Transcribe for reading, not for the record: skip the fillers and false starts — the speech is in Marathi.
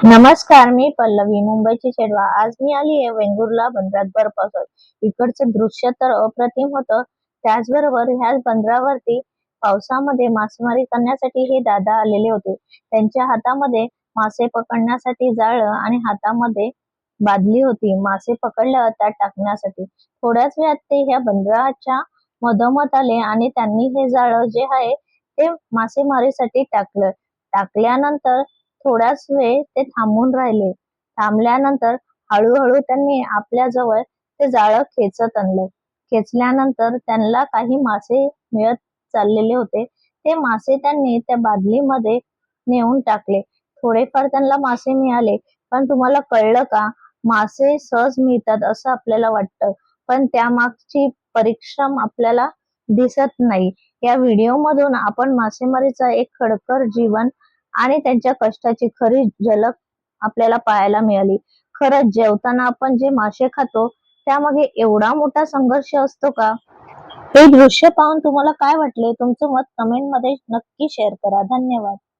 नमस्कार, मी पल्लवी, मुंबईची चेडवा. आज मी आली आहे वेंगुर्ला बंदरात बर्फावर. इकडचं दृश्य तर अप्रतिम होतं. त्याचबरोबर ह्या बंदरावरती पावसामध्ये मासेमारी करण्यासाठी हे दादा आलेले होते. त्यांच्या हातामध्ये मासे पकडण्यासाठी जाळं आणि हातामध्ये बादली होती. मासे पकडल्यावर त्यात टाकण्यासाठी. थोड्याच वेळात ते ह्या बंदराच्या मधोमध आले आणि त्यांनी हे जाळं जे आहे ते मासेमारीसाठी टाकलं. टाकल्यानंतर थोडाच वेळ ते थांबून राहिले. थांबल्यानंतर हळूहळू त्यांनी आपल्या जवळ ते जाळं खेचत आणलं. खेचल्यानंतर त्यांना काही मासे मिळत चाललेले होते. ते मासे त्यांनी त्या बादलीमध्ये नेऊन टाकले. थोडेफार त्यांना मासे मिळाले. पण तुम्हाला कळलं का? मासे सहज मिळतात असं आपल्याला वाटतं, पण त्यामागची परिश्रम आपल्याला दिसत नाही. या व्हिडिओमधून आपण मासेमारीचं एक खडकर जीवन आणि त्यांच्या कष्टाची खरी झलक आपल्याला पाहायला मिळाली. खरंच जेवताना आपण जे मासे खातो त्यामागे एवढा मोठा संघर्ष असतो का? हे दृश्य पाहून तुम्हाला काय वाटले? तुमचं मत कमेंटमध्ये नक्की शेअर करा. धन्यवाद.